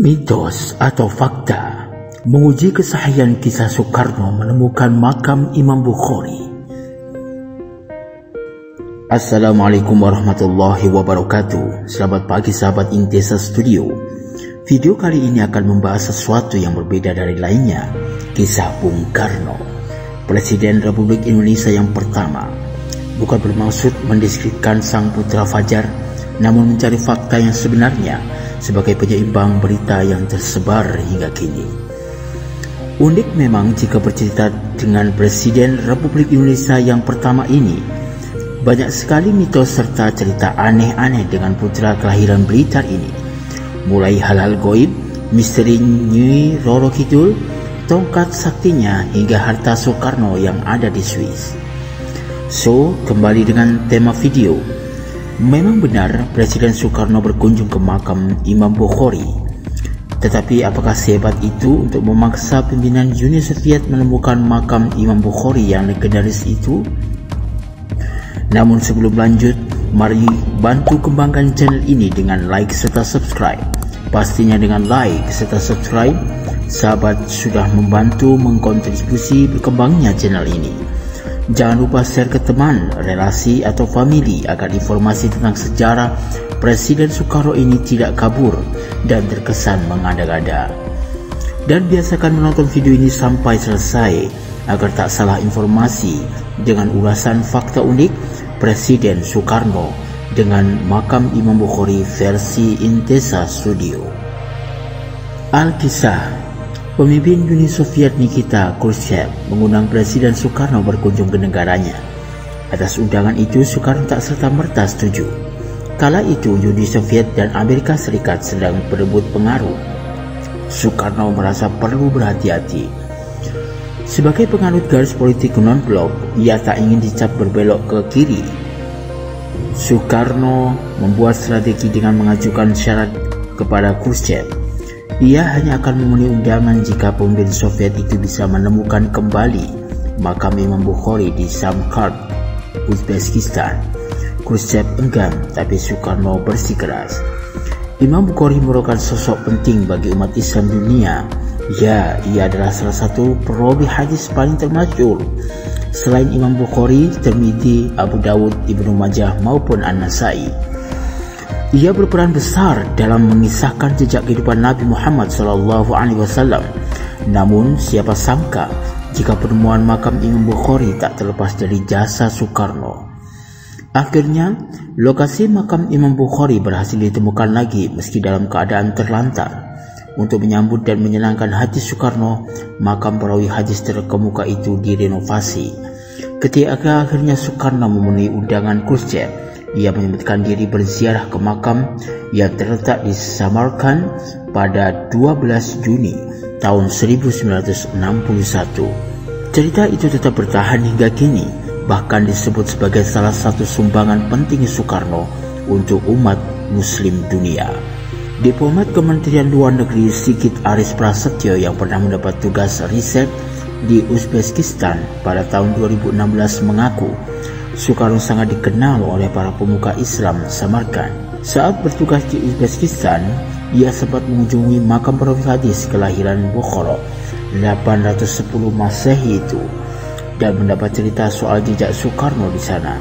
Mitos atau fakta menguji kesahihan kisah Soekarno menemukan makam Imam Bukhari. Assalamualaikum warahmatullahi wabarakatuh. Selamat pagi sahabat Intesa Studio. Video kali ini akan membahas sesuatu yang berbeda dari lainnya. Kisah Bung Karno, Presiden Republik Indonesia yang pertama. Bukan bermaksud mendeskripsikan sang putra fajar, namun mencari fakta yang sebenarnya sebagai penyeimbang berita yang tersebar hingga kini. Unik memang jika bercerita dengan Presiden Republik Indonesia yang pertama ini. Banyak sekali mitos serta cerita aneh-aneh dengan putra kelahiran Blitar ini. Mulai hal-hal goib, misteri Nyi Roro Kidul, tongkat saktinya hingga harta Soekarno yang ada di Swiss. So, kembali dengan tema video. Memang benar Presiden Soekarno berkunjung ke makam Imam Bukhari. Tetapi apakah sehebat itu untuk memaksa pimpinan Uni Soviet menemukan makam Imam Bukhari yang legendaris itu? Namun sebelum lanjut, mari bantu kembangkan channel ini dengan like serta subscribe. Pastinya dengan like serta subscribe, sahabat sudah membantu mengkontribusi berkembangnya channel ini. Jangan lupa share ke teman, relasi atau famili agar informasi tentang sejarah Presiden Soekarno ini tidak kabur dan terkesan mengada-ngada. Dan biasakan menonton video ini sampai selesai agar tak salah informasi dengan ulasan fakta unik Presiden Soekarno dengan makam Imam Bukhari versi Intesa Studio. Alkisah. Pemimpin Uni Soviet Nikita Khrushchev mengundang Presiden Soekarno berkunjung ke negaranya. Atas undangan itu, Soekarno tak serta-merta setuju. Kala itu, Uni Soviet dan Amerika Serikat sedang berebut pengaruh. Soekarno merasa perlu berhati-hati. Sebagai penganut garis politik non-blok, ia tak ingin dicap berbelok ke kiri. Soekarno membuat strategi dengan mengajukan syarat kepada Khrushchev. Ia hanya akan memenuhi undangan jika pemimpin Soviet itu bisa menemukan kembali makam Imam Bukhari di Samarkand, Uzbekistan. Khrushchev enggan, tapi Soekarno bersikeras. Imam Bukhari merupakan sosok penting bagi umat Islam dunia. Ya, ia adalah salah satu perawi hadis paling termasyhur. Selain Imam Bukhari, Tirmidzi, Abu Dawud, Ibnu Majah maupun An-Nasai. Ia berperan besar dalam mengisahkan jejak kehidupan Nabi Muhammad SAW. Namun, siapa sangka jika penemuan makam Imam Bukhari tak terlepas dari jasa Soekarno. Akhirnya, lokasi makam Imam Bukhari berhasil ditemukan lagi meski dalam keadaan terlantar. Untuk menyambut dan menyenangkan hati Soekarno, makam perawi hadis terkemuka itu direnovasi. Ketika akhirnya Soekarno memenuhi undangan Khrushchev, ia menyempatkan diri berziarah ke makam yang terletak di Samarkand pada 12 Juni tahun 1961. Cerita itu tetap bertahan hingga kini, bahkan disebut sebagai salah satu sumbangan penting Soekarno untuk umat Muslim dunia. Diplomat Kementerian Luar Negeri Sigit Aris Prasetyo yang pernah mendapat tugas riset di Uzbekistan pada tahun 2016 mengaku Soekarno sangat dikenal oleh para pemuka Islam Samarkand. Saat bertugas di Uzbekistan, ia sempat mengunjungi makam perawi hadis kelahiran Bukhara 810 Masehi itu dan mendapat cerita soal jejak Soekarno di sana.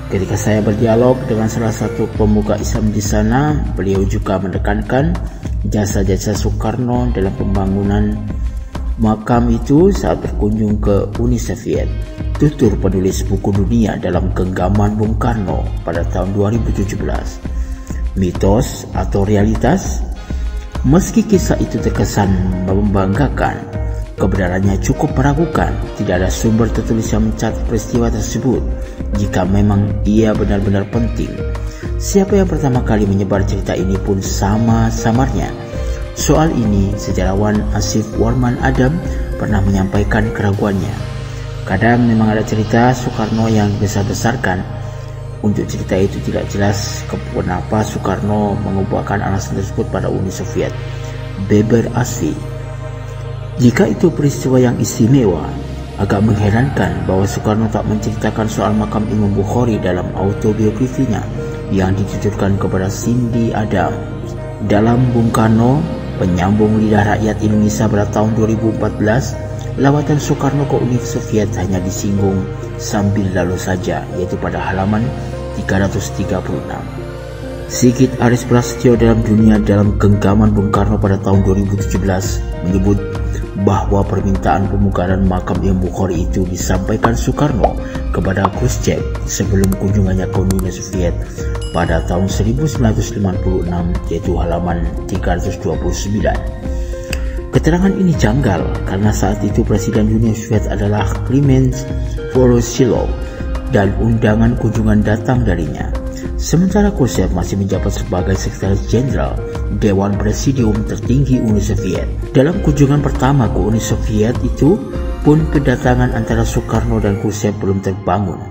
Ketika saya berdialog dengan salah satu pemuka Islam di sana, beliau juga menekankan jasa-jasa Soekarno dalam pembangunan makam itu saat berkunjung ke Uni Soviet. Tutur penulis buku dunia dalam genggaman Bung Karno pada tahun 2017. Mitos atau realitas? Meski kisah itu terkesan membanggakan, kebenarannya cukup meragukan. Tidak ada sumber tertulis yang mencatat peristiwa tersebut. Jika memang ia benar-benar penting, siapa yang pertama kali menyebar cerita ini pun sama samarnya. Soal ini, sejarawan Asif Warman Adam pernah menyampaikan keraguannya. Kadang memang ada cerita Soekarno yang besar-besarkan. Untuk cerita itu tidak jelas kenapa Soekarno mengumpulkan alasan tersebut pada Uni Soviet. Beber Asfi. Jika itu peristiwa yang istimewa, Agak mengherankan bahwa Soekarno tak menceritakan soal makam Imam Bukhari dalam autobiografinya yang dituturkan kepada Cindy Adam. Dalam Bung Karno, penyambung lidah rakyat Indonesia pada tahun 2014, lawatan Soekarno ke Uni Soviet hanya disinggung sambil lalu saja, yaitu pada halaman 336. Sigit Aris Prasetyo dalam Dunia dalam Genggaman Bung Karno pada tahun 2017 menyebut bahwa permintaan pemugaran makam Imam Bukhari itu disampaikan Soekarno kepada Khrushchev sebelum kunjungannya ke Uni Soviet pada tahun 1956, yaitu halaman 329. Keterangan ini janggal karena saat itu Presiden Uni Soviet adalah Kliment Voroshilov dan undangan kunjungan datang darinya. Sementara Khrushchev masih menjabat sebagai Sekretaris Jenderal Dewan Presidium tertinggi Uni Soviet. Dalam kunjungan pertama ke Uni Soviet itu pun kedatangan antara Soekarno dan Khrushchev belum terbangun.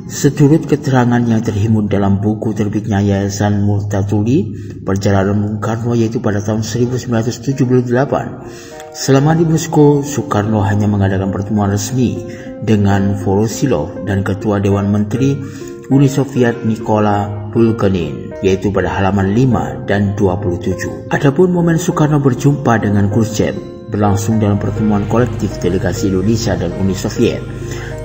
Seturut keterangan yang terhimpun dalam buku terbitnya Yayasan Multatuli Perjalanan Bung Karno, yaitu pada tahun 1978. Selama di Moskow, Soekarno hanya mengadakan pertemuan resmi dengan Voroshilov dan Ketua Dewan Menteri Uni Soviet Nikola Bulganin, yaitu pada halaman 5 dan 27. Adapun momen Soekarno berjumpa dengan Khrushchev berlangsung dalam pertemuan kolektif delegasi Indonesia dan Uni Soviet.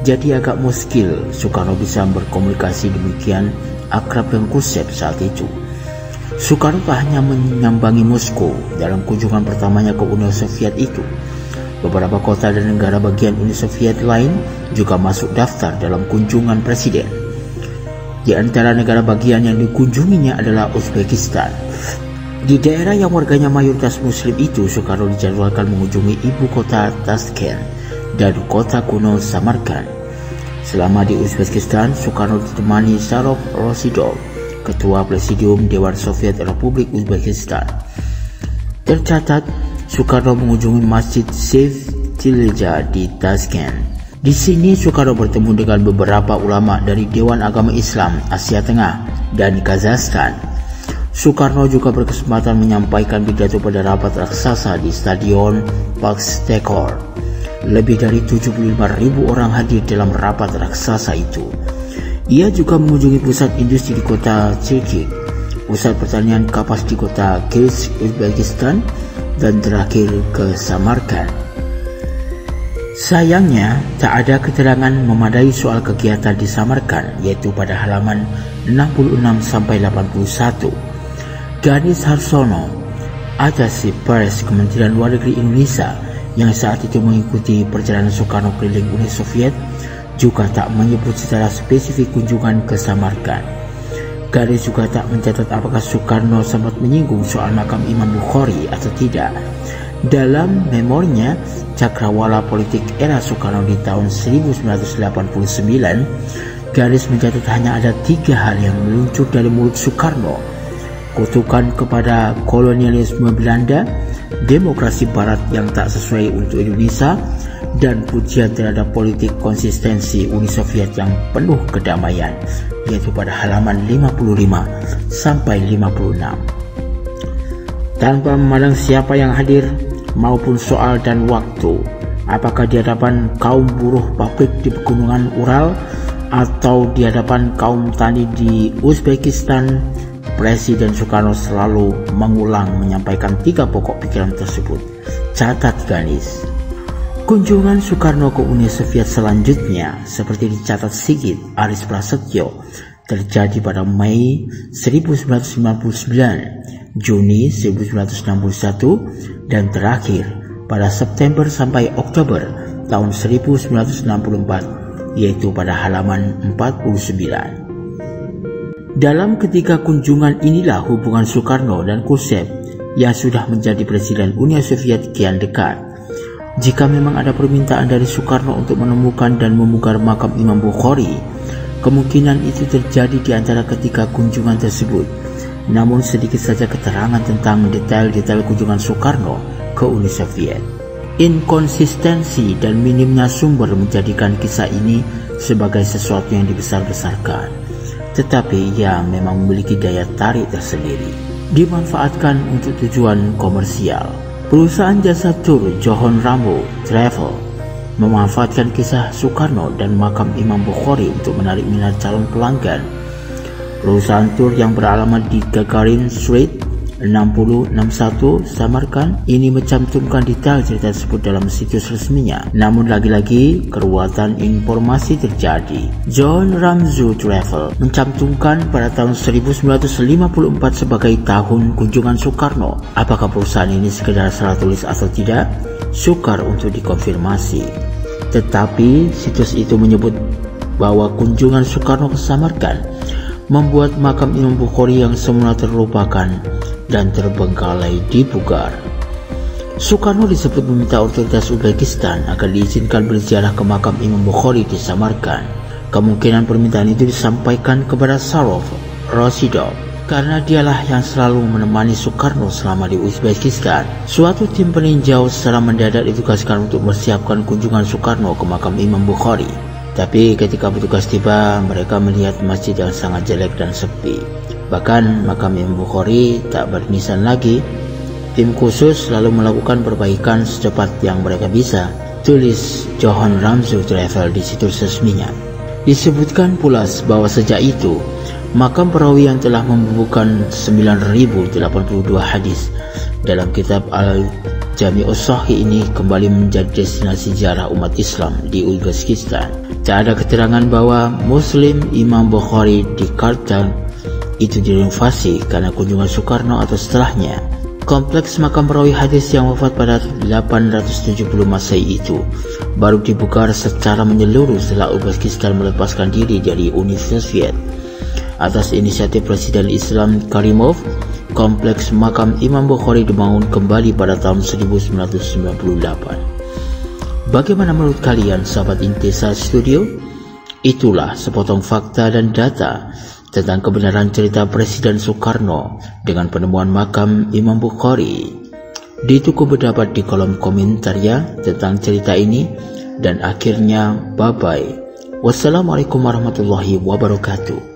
Jadi agak muskil Soekarno bisa berkomunikasi demikian akrab dengan Khrushchev saat itu. Soekarno tak hanya menyambangi Moskow dalam kunjungan pertamanya ke Uni Soviet itu. Beberapa kota dan negara bagian Uni Soviet lain juga masuk daftar dalam kunjungan presiden. Di antara negara bagian yang dikunjunginya adalah Uzbekistan. Di daerah yang warganya mayoritas Muslim itu, Soekarno dijadwalkan mengunjungi ibu kota Tashkent dan kota kuno Samarkand. Selama di Uzbekistan, Soekarno ditemani Sharof Rasidov, Ketua Presidium Dewan Soviet Republik Uzbekistan. Tercatat, Soekarno mengunjungi Masjid Sevtilja di Tashkent. Di sini Soekarno bertemu dengan beberapa ulama dari Dewan Agama Islam Asia Tengah dan Kazakhstan. Soekarno juga berkesempatan menyampaikan pidato pada rapat raksasa di Stadion Pakstekor. Lebih dari 75.000 orang hadir dalam rapat raksasa itu. Ia juga mengunjungi pusat industri di kota Chirkik, pusat pertanian kapas di kota Kirsk, Uzbekistan, dan terakhir ke Samarkand. Sayangnya, tak ada keterangan memadai soal kegiatan di Samarkand, yaitu pada halaman 66-81. Ganis Harsono, Atasih Pers Kementerian Luar Negeri Indonesia yang saat itu mengikuti perjalanan Soekarno keliling Uni Soviet, juga tak menyebut secara spesifik kunjungan ke Samarkand. Garis juga tak mencatat apakah Soekarno sempat menyinggung soal makam Imam Bukhari atau tidak. Dalam memorinya Cakrawala Politik Era Soekarno di tahun 1989, Garis mencatat hanya ada 3 hal yang meluncur dari mulut Soekarno: kutukan kepada kolonialisme Belanda, demokrasi Barat yang tak sesuai untuk Indonesia, dan pujian terhadap politik konsistensi Uni Soviet yang penuh kedamaian, yaitu pada halaman 55-56. Tanpa memandang siapa yang hadir maupun soal dan waktu, apakah di hadapan kaum buruh pabrik di pegunungan Ural atau di hadapan kaum tani di Uzbekistan, Presiden Soekarno selalu mengulang menyampaikan 3 pokok pikiran tersebut. Catat Ganis. Kunjungan Soekarno ke Uni Soviet selanjutnya, seperti dicatat Sigit Aris Prasetyo, terjadi pada Mei 1999, Juni 1961, dan terakhir pada September sampai Oktober tahun 1964, yaitu pada halaman 49. Dalam ketiga kunjungan inilah hubungan Soekarno dan Khrushchev yang sudah menjadi Presiden Uni Soviet kian dekat. Jika memang ada permintaan dari Soekarno untuk menemukan dan memugar makam Imam Bukhari, kemungkinan itu terjadi di antara ketiga kunjungan tersebut. Namun sedikit saja keterangan tentang detail-detail kunjungan Soekarno ke Uni Soviet. Inkonsistensi dan minimnya sumber menjadikan kisah ini sebagai sesuatu yang dibesar-besarkan. Tetapi ia memang memiliki daya tarik tersendiri. Dimanfaatkan untuk tujuan komersial. Perusahaan jasa tur John Rambo Travel memanfaatkan kisah Soekarno dan makam Imam Bukhari untuk menarik minat calon pelanggan. Perusahaan tur yang beralamat di Gagarin Street 6061 Samarkand ini mencantumkan detail cerita tersebut dalam situs resminya. Namun lagi-lagi keruatan informasi terjadi. John Ramzu Travel mencantumkan pada tahun 1954 sebagai tahun kunjungan Soekarno. Apakah perusahaan ini sekedar salah tulis atau tidak? Sukar untuk dikonfirmasi. Tetapi situs itu menyebut bahwa kunjungan Soekarno ke Samarkand membuat makam Imam Bukhari yang semula terlupakan dan terbengkalai dipugar. Soekarno disebut meminta otoritas Uzbekistan agar diizinkan berziarah ke makam Imam Bukhari di Samarkand. Kemungkinan permintaan itu disampaikan kepada Sarov Rashidov karena dialah yang selalu menemani Soekarno selama di Uzbekistan. Suatu tim peninjau secara mendadak ditugaskan untuk mempersiapkan kunjungan Soekarno ke makam Imam Bukhari. Tapi ketika petugas tiba, mereka melihat masjid yang sangat jelek dan sepi. Bahkan makam Imam Bukhari tak bernisan lagi. Tim khusus lalu melakukan perbaikan secepat yang mereka bisa, tulis John Ramzu Travel di situs resminya. Disebutkan pula bahwa sejak itu, makam perawi yang telah membubuhkan 9.082 hadis dalam kitab Al-Jami'us Shahih ini kembali menjadi destinasi ziarah umat Islam di Uzbekistan. Tak ada keterangan bahwa Muslim Imam Bukhari di Kartal itu direnovasi karena kunjungan Soekarno atau setelahnya. Kompleks makam perawi hadis yang wafat pada 870 Masehi itu baru dibuka secara menyeluruh setelah Uzbekistan melepaskan diri dari Uni Soviet. Atas inisiatif Presiden Islam Karimov, kompleks makam Imam Bukhari dibangun kembali pada tahun 1998. Bagaimana menurut kalian sahabat Intesa Studio? Itulah sepotong fakta dan data tentang kebenaran cerita Presiden Soekarno dengan penemuan makam Imam Bukhari. Ditunggu pendapat di kolom komentar ya tentang cerita ini. Dan akhirnya bye-bye. Wassalamualaikum warahmatullahi wabarakatuh.